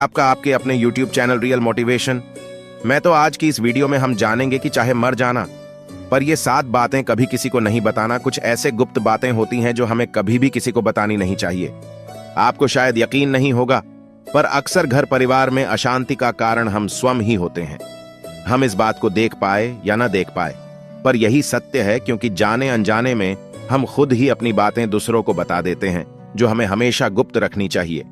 आपका आपके अपने YouTube चैनल रियल मोटिवेशन। मैं तो आज की इस वीडियो में हम जानेंगे कि चाहे मर जाना पर ये 7 बातें कभी किसी को नहीं बताना। कुछ ऐसे गुप्त बातें होती हैं जो हमें कभी भी किसी को बतानी नहीं चाहिए। आपको शायद यकीन नहीं होगा पर अक्सर घर परिवार में अशांति का कारण हम स्वयं ही होते हैं। हम इस बात को देख पाए या ना देख पाए पर यही सत्य है, क्योंकि जाने अनजाने में हम खुद ही अपनी बातें दूसरों को बता देते हैं जो हमें हमेशा गुप्त रखनी चाहिए।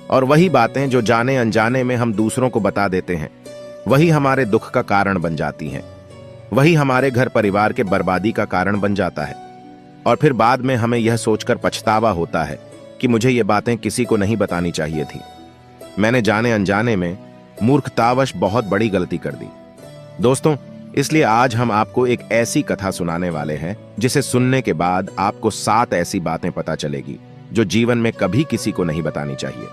और वही बातें जो जाने अनजाने में हम दूसरों को बता देते हैं वही हमारे दुख का कारण बन जाती हैं। वही हमारे घर परिवार के बर्बादी का कारण बन जाता है और फिर बाद में हमें यह सोचकर पछतावा होता है कि मुझे ये बातें किसी को नहीं बतानी चाहिए थी। मैंने जाने अनजाने में मूर्खतावश बहुत बड़ी गलती कर दी। दोस्तों, इसलिए आज हम आपको एक ऐसी कथा सुनाने वाले हैं जिसे सुनने के बाद आपको 7 ऐसी बातें पता चलेगी जो जीवन में कभी किसी को नहीं बतानी चाहिए।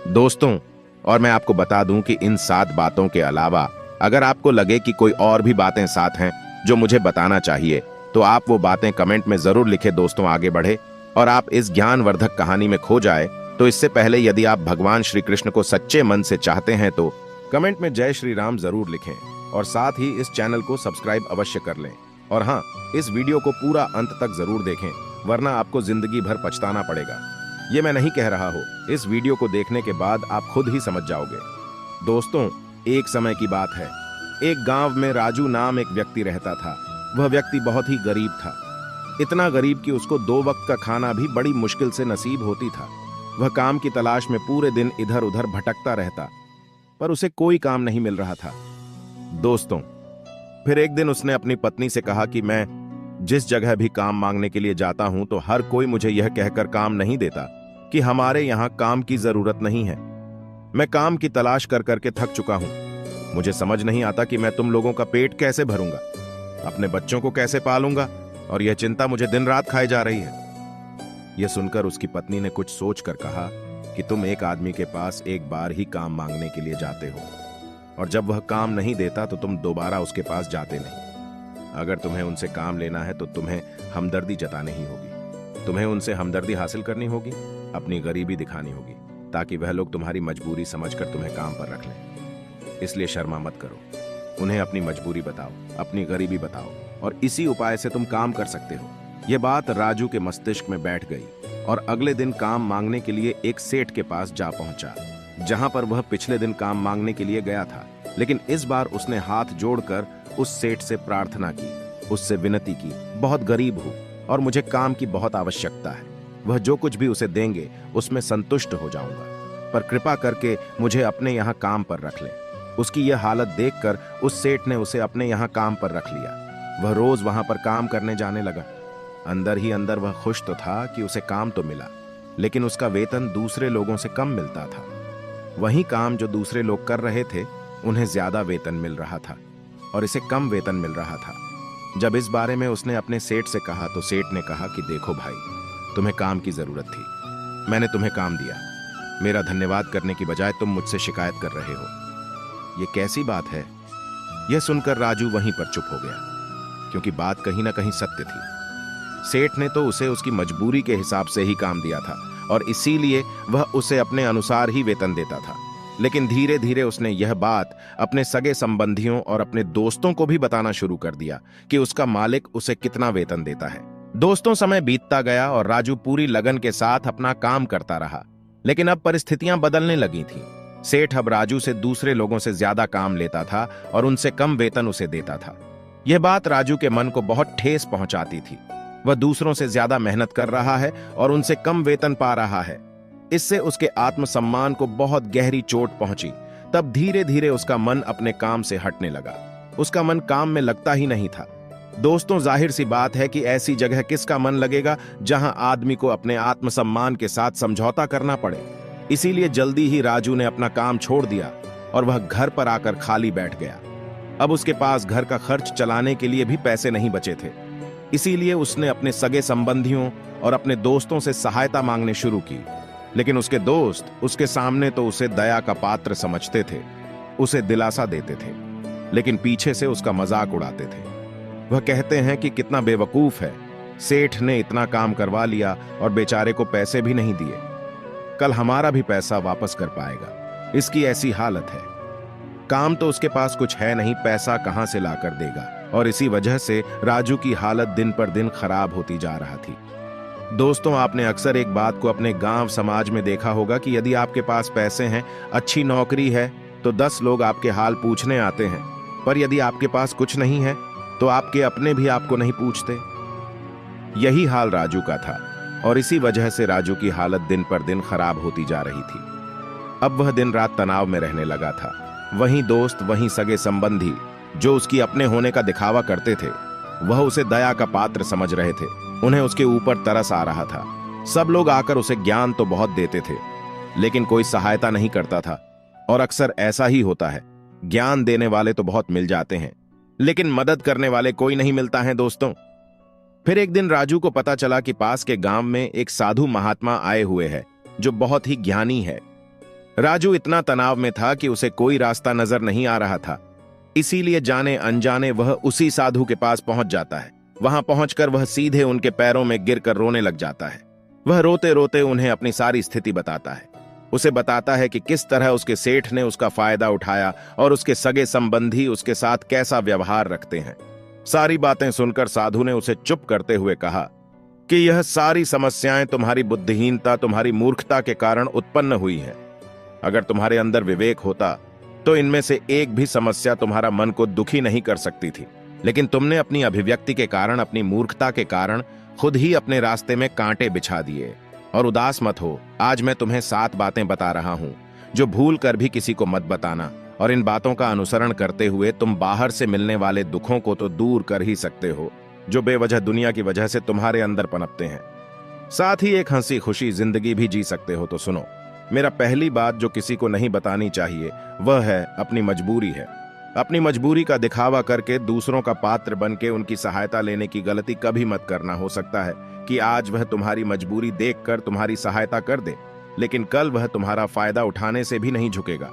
दोस्तों, और मैं आपको बता दूं कि इन 7 बातों के अलावा अगर आपको लगे कि कोई और भी बातें साथ हैं जो मुझे बताना चाहिए तो आप वो बातें कमेंट में जरूर लिखें। दोस्तों, आगे बढ़े और आप इस ज्ञानवर्धक कहानी में खो जाए तो इससे पहले यदि आप भगवान श्री कृष्ण को सच्चे मन से चाहते हैं तो कमेंट में जय श्री राम जरूर लिखें और साथ ही इस चैनल को सब्सक्राइब अवश्य कर लें। और हाँ, इस वीडियो को पूरा अंत तक जरूर देखें वरना आपको जिंदगी भर पछताना पड़ेगा। ये मैं नहीं कह रहा हूँ, इस वीडियो को देखने के बाद आप खुद ही समझ जाओगे। दोस्तों, एक समय की बात है, एक गांव में राजू नाम एक व्यक्ति रहता था। वह व्यक्ति बहुत ही गरीब था, इतना गरीब कि उसको 2 वक्त का खाना भी बड़ी मुश्किल से नसीब होती था। वह काम की तलाश में पूरे दिन इधर उधर भटकता रहता पर उसे कोई काम नहीं मिल रहा था। दोस्तों, फिर एक दिन उसने अपनी पत्नी से कहा कि मैं जिस जगह भी काम मांगने के लिए जाता हूं तो हर कोई मुझे यह कहकर काम नहीं देता कि हमारे यहां काम की जरूरत नहीं है। मैं काम की तलाश कर करके थक चुका हूं। मुझे समझ नहीं आता कि मैं तुम लोगों का पेट कैसे भरूंगा, अपने बच्चों को कैसे पालूंगा, और यह चिंता मुझे दिन रात खाए जा रही है। यह सुनकर उसकी पत्नी ने कुछ सोच कर कहा कि तुम एक आदमी के पास एक बार ही काम मांगने के लिए जाते हो और जब वह काम नहीं देता तो तुम दोबारा उसके पास जाते नहीं। अगर तुम्हें उनसे काम लेना है तो तुम्हें हमदर्दी जतानी ही होगी। तुम्हें उनसे हमदर्दी हासिल करनी होगी, अपनी गरीबी दिखानी होगी ताकि वह लोग तुम्हारी मजबूरी समझकर तुम्हें काम पर रख लें। इसलिए शर्मा मत करो, उन्हें अपनी मजबूरी बताओ, अपनी गरीबी बताओ और इसी उपाय से तुम काम कर सकते हो। यह बात राजू के मस्तिष्क में बैठ गई और अगले दिन काम मांगने के लिए एक सेठ के पास जा पहुंचा जहां पर वह पिछले दिन काम मांगने के लिए गया था। लेकिन इस बार उसने हाथ जोड़कर उस सेठ से प्रार्थना की, उससे विनती की, बहुत गरीब हूं और मुझे काम की बहुत आवश्यकता है। वह जो कुछ भी उसे देंगे उसमें संतुष्ट हो जाऊंगा, पर कृपा करके मुझे अपने यहाँ काम पर रख लें। उसकी यह हालत देखकर उस सेठ ने उसे अपने यहाँ काम पर रख लिया। वह रोज वहां पर काम करने जाने लगा। अंदर ही अंदर वह खुश तो था कि उसे काम तो मिला, लेकिन उसका वेतन दूसरे लोगों से कम मिलता था। वही काम जो दूसरे लोग कर रहे थे उन्हें ज्यादा वेतन मिल रहा था और इसे कम वेतन मिल रहा था। जब इस बारे में उसने अपने सेठ से कहा तो सेठ ने कहा कि देखो भाई, तुम्हें काम की जरूरत थी, मैंने तुम्हें काम दिया। मेरा धन्यवाद करने की बजाय तुम मुझसे शिकायत कर रहे हो। ये कैसी बात है? यह सुनकर राजू वहीं पर चुप हो गया, क्योंकि बात कहीं ना कहीं सत्य थी। सेठ ने तो उसे उसकी मजबूरी के हिसाब से ही काम दिया था और इसीलिए वह उसे अपने अनुसार ही वेतन देता था। लेकिन धीरे धीरे उसने यह बात अपने सगे संबंधियों और अपने दोस्तों को भी बताना शुरू कर दिया कि उसका मालिक उसे कितना वेतन देता है। दोस्तों, समय बीतता गया और राजू पूरी लगन के साथ अपना काम करता रहा। लेकिन अब परिस्थितियां बदलने लगी थीं। सेठ अब राजू से दूसरे लोगों से ज्यादा काम लेता था और उनसे कम वेतन उसे देता था। यह बात राजू के मन को बहुत ठेस पहुंचाती थी। वह दूसरों से ज्यादा मेहनत कर रहा है और उनसे कम वेतन पा रहा है। इससे उसके आत्मसम्मान को बहुत गहरी चोट पहुंची। तब धीरे धीरे उसका मन अपने काम से हटने लगा। उसका मन काम में लगता ही नहीं था। दोस्तों, जाहिर सी बात है कि ऐसी जगह किसका मन लगेगा जहां आदमी को अपने आत्मसम्मान के साथ समझौता करना पड़े। इसीलिए जल्दी ही राजू ने अपना काम छोड़ दिया और वह घर पर आकर खाली बैठ गया। अब उसके पास घर का खर्च चलाने के लिए भी पैसे नहीं बचे थे। इसीलिए उसने अपने सगे संबंधियों और अपने दोस्तों से सहायता मांगने शुरू की। लेकिन उसके दोस्त उसके सामने तो उसे दया का पात्र समझते थे, उसे दिलासा देते थे, लेकिन पीछे से उसका मजाक उड़ाते थे। वह कहते हैं कि कितना बेवकूफ है, सेठ ने इतना काम करवा लिया और बेचारे को पैसे भी नहीं दिए, कल हमारा भी पैसा वापस कर पाएगा। इसकी ऐसी हालत है। काम तो उसके पास कुछ है नहीं, पैसा कहां से ला कर देगा। और इसी वजह से राजू की हालत दिन पर दिन खराब होती जा रहा थी। दोस्तों, आपने अक्सर एक बात को अपने गांव समाज में देखा होगा कि यदि आपके पास पैसे हैं, अच्छी नौकरी है, तो 10 लोग आपके हाल पूछने आते हैं। पर यदि आपके पास कुछ नहीं है तो आपके अपने भी आपको नहीं पूछते। यही हाल राजू का था और इसी वजह से राजू की हालत दिन पर दिन खराब होती जा रही थी। अब वह दिन रात तनाव में रहने लगा था। वहीं दोस्त, वहीं सगे संबंधी जो उसकी अपने होने का दिखावा करते थे, वह उसे दया का पात्र समझ रहे थे। उन्हें उसके ऊपर तरस आ रहा था। सब लोग आकर उसे ज्ञान तो बहुत देते थे, लेकिन कोई सहायता नहीं करता था। और अक्सर ऐसा ही होता है, ज्ञान देने वाले तो बहुत मिल जाते हैं, लेकिन मदद करने वाले कोई नहीं मिलता है दोस्तों। फिर एक दिन राजू को पता चला कि पास के गांव में एक साधु महात्मा आए हुए हैं जो बहुत ही ज्ञानी है। राजू इतना तनाव में था कि उसे कोई रास्ता नजर नहीं आ रहा था। इसीलिए जाने अनजाने वह उसी साधु के पास पहुंच जाता है। वहां पहुंचकर वह सीधे उनके पैरों में गिरकर रोने लग जाता है। वह रोते रोते उन्हें अपनी सारी स्थिति बताता है। उसे बताता है कि किस तरह उसके सेठ ने उसका फायदा उठाया और उसके सगे संबंधी उसके साथ कैसा व्यवहार रखते हैं। सारी बातें सुनकर साधु ने उसे चुप करते हुए कहा कि यह सारी समस्याएं तुम्हारी बुद्धिहीनता, तुम्हारी मूर्खता के कारण उत्पन्न हुई हैं। अगर तुम्हारे अंदर विवेक होता तो इनमें से एक भी समस्या तुम्हारा मन को दुखी नहीं कर सकती थी, लेकिन तुमने अपनी अभिव्यक्ति के कारण, अपनी मूर्खता के कारण खुद ही अपने रास्ते में कांटे बिछा दिए। और उदास मत हो, आज मैं तुम्हें 7 बातें बता रहा हूं जो भूल कर भी किसी को मत बताना। और इन बातों का अनुसरण करते हुए तुम बाहर से मिलने वाले दुखों को तो दूर कर ही सकते हो जो बेवजह दुनिया की वजह से तुम्हारे अंदर पनपते हैं। साथ ही एक हंसी खुशी जिंदगी भी जी सकते हो। तो सुनो, मेरा पहली बात जो किसी को नहीं बतानी चाहिए वह है अपनी मजबूरी है। अपनी मजबूरी का दिखावा करके दूसरों का पात्र बन के उनकी सहायता लेने की गलती कभी मत करना। हो सकता है कि आज वह तुम्हारी मजबूरी देखकर तुम्हारी सहायता कर दे, लेकिन कल वह तुम्हारा फायदा उठाने से भी नहीं झुकेगा।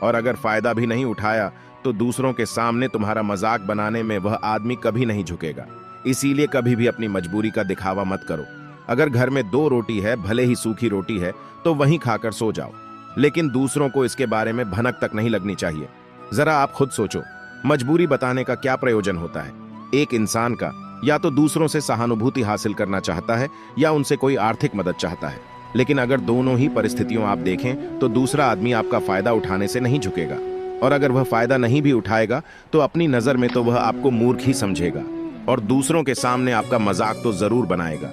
और अगर फायदा भी नहीं उठाया तो दूसरों के सामने तुम्हारा मजाक बनाने में वह आदमी कभी नहीं झुकेगा। इसीलिए कभी भी अपनी मजबूरी का दिखावा मत करो। अगर घर में 2 रोटी है, भले ही सूखी रोटी है, तो वहीं खाकर सो जाओ, लेकिन दूसरों को इसके बारे में भनक तक नहीं लगनी चाहिए। जरा आप खुद सोचो, मजबूरी बताने का क्या प्रयोजन होता है? एक इंसान का या तो दूसरों से सहानुभूति हासिल करना चाहता है या उनसे कोई आर्थिक मदद चाहता है। लेकिन अगर दोनों ही परिस्थितियों आप देखें तो दूसरा आदमी आपका फायदा उठाने से नहीं झुकेगा। और अगर वह फायदा नहीं भी उठाएगा तो अपनी नजर में तो वह आपको मूर्ख ही समझेगा और दूसरों के सामने आपका मजाक तो जरूर बनाएगा।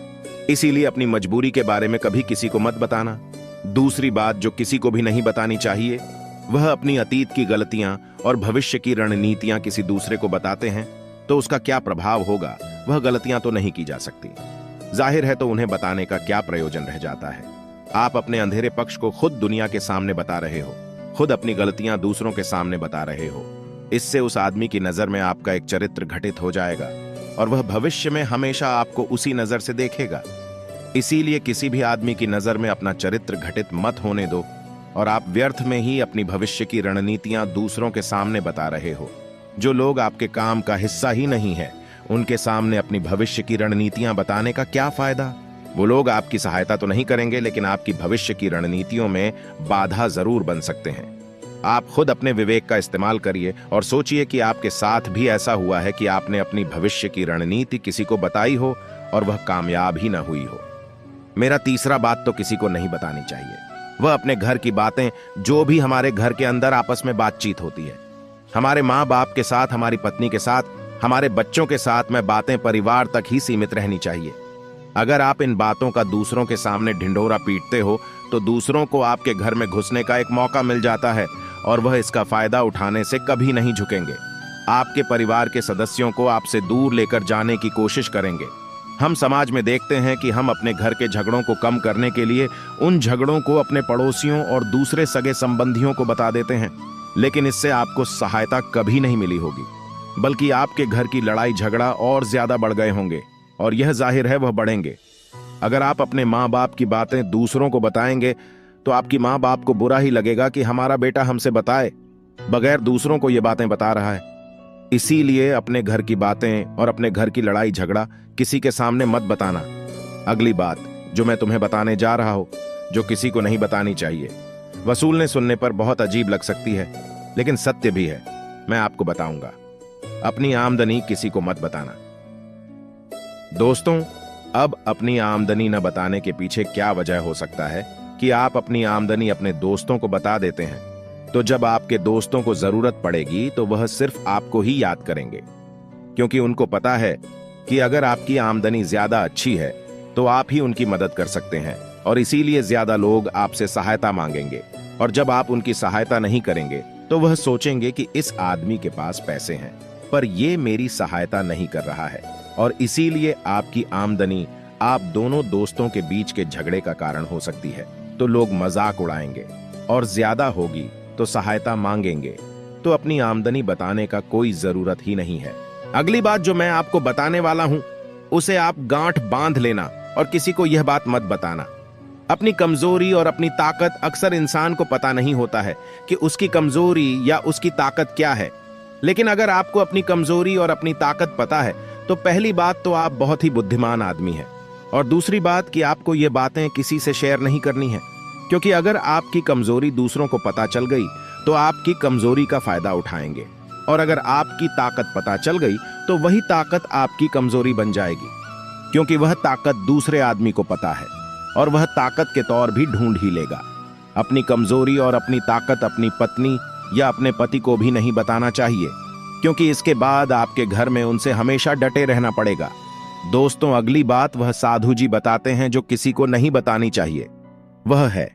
इसीलिए अपनी मजबूरी के बारे में कभी किसी को मत बताना। दूसरी बात जो किसी को भी नहीं बतानी चाहिए वह अपनी अतीत की गलतियां और भविष्य की रणनीतियां किसी दूसरे को बताते हैं तो उसका क्या प्रभाव होगा, वह गलतियां तो नहीं की जा सकती। जाहिर है तो उन्हें बताने का क्या प्रयोजन रह जाता है। आप अपने अंधेरे पक्ष को खुद दुनिया के सामने बता रहे हो, खुद अपनी गलतियां दूसरों के सामने बता रहे हो। इससे उस आदमी की नजर में आपका एक चरित्र घटित हो जाएगा और वह भविष्य में हमेशा आपको उसी नजर से देखेगा। इसीलिए किसी भी आदमी की नजर में अपना चरित्र घटित मत होने दो और आप व्यर्थ में ही अपनी भविष्य की रणनीतियां दूसरों के सामने बता रहे हो। जो लोग आपके काम का हिस्सा ही नहीं है, उनके सामने अपनी भविष्य की रणनीतियां बताने का क्या फायदा? वो लोग आपकी सहायता तो नहीं करेंगे, लेकिन आपकी भविष्य की रणनीतियों में बाधा जरूर बन सकते हैं। आप खुद अपने विवेक का इस्तेमाल करिए और सोचिए कि आपके साथ भी ऐसा हुआ है कि आपने अपनी भविष्य की रणनीति किसी को बताई हो और वह कामयाब ही ना हुई हो। मेरा तीसरा बात तो किसी को नहीं बतानी चाहिए, वह अपने घर की बातें, जो भी हमारे घर के अंदर आपस में बातचीत होती है, हमारे माँ बाप के साथ, हमारी पत्नी के साथ, हमारे बच्चों के साथ में बातें परिवार तक ही सीमित रहनी चाहिए। अगर आप इन बातों का दूसरों के सामने ढिंढोरा पीटते हो तो दूसरों को आपके घर में घुसने का एक मौका मिल जाता है और वह इसका फायदा उठाने से कभी नहीं झुकेंगे। आपके परिवार के सदस्यों को आपसे दूर लेकर जाने की कोशिश करेंगे। हम समाज में देखते हैं कि हम अपने घर के झगड़ों को कम करने के लिए उन झगड़ों को अपने पड़ोसियों और दूसरे सगे संबंधियों को बता देते हैं, लेकिन इससे आपको सहायता कभी नहीं मिली होगी, बल्कि आपके घर की लड़ाई झगड़ा और ज्यादा बढ़ गए होंगे और यह जाहिर है वह बढ़ेंगे। अगर आप अपने माँ बाप की बातें दूसरों को बताएंगे तो आपकी माँ बाप को बुरा ही लगेगा कि हमारा बेटा हमसे बताए बगैर दूसरों को ये बातें बता रहा है। इसीलिए अपने घर की बातें और अपने घर की लड़ाई झगड़ा किसी के सामने मत बताना। अगली बात जो मैं तुम्हें बताने जा रहा हूं, जो किसी को नहीं बतानी चाहिए, वसूलने सुनने पर बहुत अजीब लग सकती है, लेकिन सत्य भी है। मैं आपको बताऊंगा। अपनी आमदनी किसी को मत बताना। दोस्तों, अब अपनी आमदनी न बताने के पीछे क्या वजह हो सकता है कि आप अपनी आमदनी अपने दोस्तों को बता देते हैं, तो जब आपके दोस्तों को जरूरत पड़ेगी तो वह सिर्फ आपको ही याद करेंगे, क्योंकि उनको पता है कि अगर आपकी आमदनी ज्यादा अच्छी है तो आप ही उनकी मदद कर सकते हैं, और इसीलिए ज्यादा लोग आपसे सहायता मांगेंगे। और जब आप उनकी सहायता नहीं करेंगे तो वह सोचेंगे कि इस आदमी के पास पैसे हैं, पर ये मेरी सहायता नहीं कर रहा है, और इसीलिए आपकी आमदनी आप दोनों दोस्तों के बीच के झगड़े का कारण हो सकती है। तो लोग मजाक उड़ाएंगे, और ज्यादा होगी तो सहायता मांगेंगे। तो अपनी आमदनी बताने का कोई जरूरत ही नहीं है। अगली बात जो मैं आपको बताने वाला हूं, उसे आप गांठ बांध लेना और किसी को यह बात मत बताना। अपनी कमजोरी और अपनी ताकत अक्सर इंसान को पता नहीं होता है कि उसकी कमजोरी या उसकी ताकत क्या है। लेकिन अगर आपको अपनी कमजोरी और अपनी ताकत पता है तो पहली बात तो आप बहुत ही बुद्धिमान आदमी हैं, और दूसरी बात कि आपको ये बातें किसी से शेयर नहीं करनी है, क्योंकि अगर आपकी कमजोरी दूसरों को पता चल गई तो आपकी कमजोरी का फायदा उठाएंगे, और अगर आपकी ताकत पता चल गई तो वही ताकत आपकी कमजोरी बन जाएगी, क्योंकि वह ताकत दूसरे आदमी को पता है और वह ताकत के तौर भी ढूंढ ही लेगा। अपनी कमजोरी और अपनी ताकत अपनी पत्नी या अपने पति को भी नहीं बताना चाहिए, क्योंकि इसके बाद आपके घर में उनसे हमेशा डटे रहना पड़ेगा। दोस्तों, अगली बात वह साधु जी बताते हैं जो किसी को नहीं बतानी चाहिए। वह है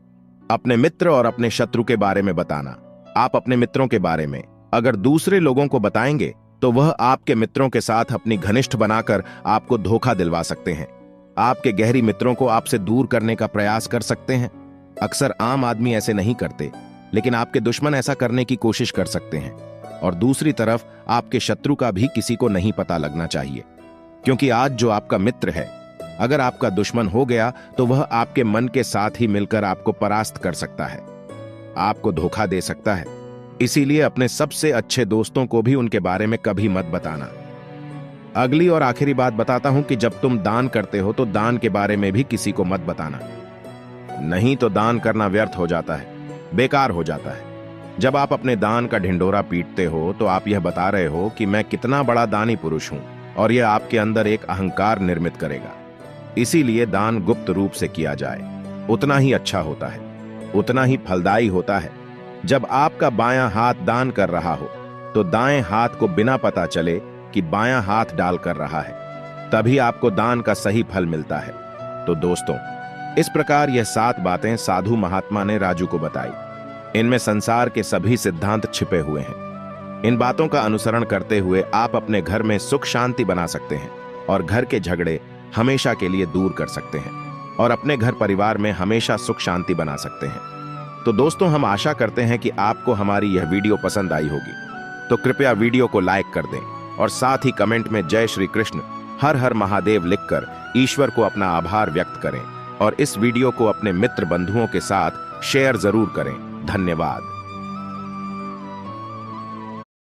अपने मित्र और अपने शत्रु के बारे में बताना। आप अपने मित्रों के बारे में अगर दूसरे लोगों को बताएंगे तो वह आपके मित्रों के साथ अपनी घनिष्ठ बनाकर आपको धोखा दिलवा सकते हैं। आपके गहरी मित्रों को आपसे दूर करने का प्रयास कर सकते हैं। अक्सर आम आदमी ऐसे नहीं करते, लेकिन आपके दुश्मन ऐसा करने की कोशिश कर सकते हैं। और दूसरी तरफ आपके शत्रु का भी किसी को नहीं पता लगना चाहिए, क्योंकि आज जो आपका मित्र है अगर आपका दुश्मन हो गया तो वह आपके मन के साथ ही मिलकर आपको परास्त कर सकता है, आपको धोखा दे सकता है। इसीलिए अपने सबसे अच्छे दोस्तों को भी उनके बारे में कभी मत बताना। अगली और आखिरी बात बताता हूं कि जब तुम दान करते हो तो दान के बारे में भी किसी को मत बताना, नहीं तो दान करना व्यर्थ हो जाता है, बेकार हो जाता है। जब आप अपने दान का ढिंढोरा पीटते हो तो आप यह बता रहे हो कि मैं कितना बड़ा दानी पुरुष हूं, और यह आपके अंदर एक अहंकार निर्मित करेगा। इसीलिए दान गुप्त रूप से किया जाए, उतना ही अच्छा होता है, उतना ही फलदायी होता है। जब आपका बायां हाथ दान कर रहा हो तो दाएं हाथ को बिना पता चले कि बायां हाथ डाल कर रहा है, तभी आपको दान का सही फल मिलता है। तो दोस्तों, इस प्रकार यह 7 बातें साधु महात्मा ने राजू को बताई। इनमें संसार के सभी सिद्धांत छिपे हुए हैं। इन बातों का अनुसरण करते हुए आप अपने घर में सुख शांति बना सकते हैं, और घर के झगड़े हमेशा के लिए दूर कर सकते हैं, और अपने घर परिवार में हमेशा सुख शांति बना सकते हैं। तो दोस्तों, हम आशा करते हैं कि आपको हमारी यह वीडियो पसंद आई होगी। तो कृपया वीडियो को लाइक कर दें, और साथ ही कमेंट में जय श्री कृष्ण, हर हर महादेव लिखकर ईश्वर को अपना आभार व्यक्त करें, और इस वीडियो को अपने मित्र बंधुओं के साथ शेयर जरूर करें। धन्यवाद।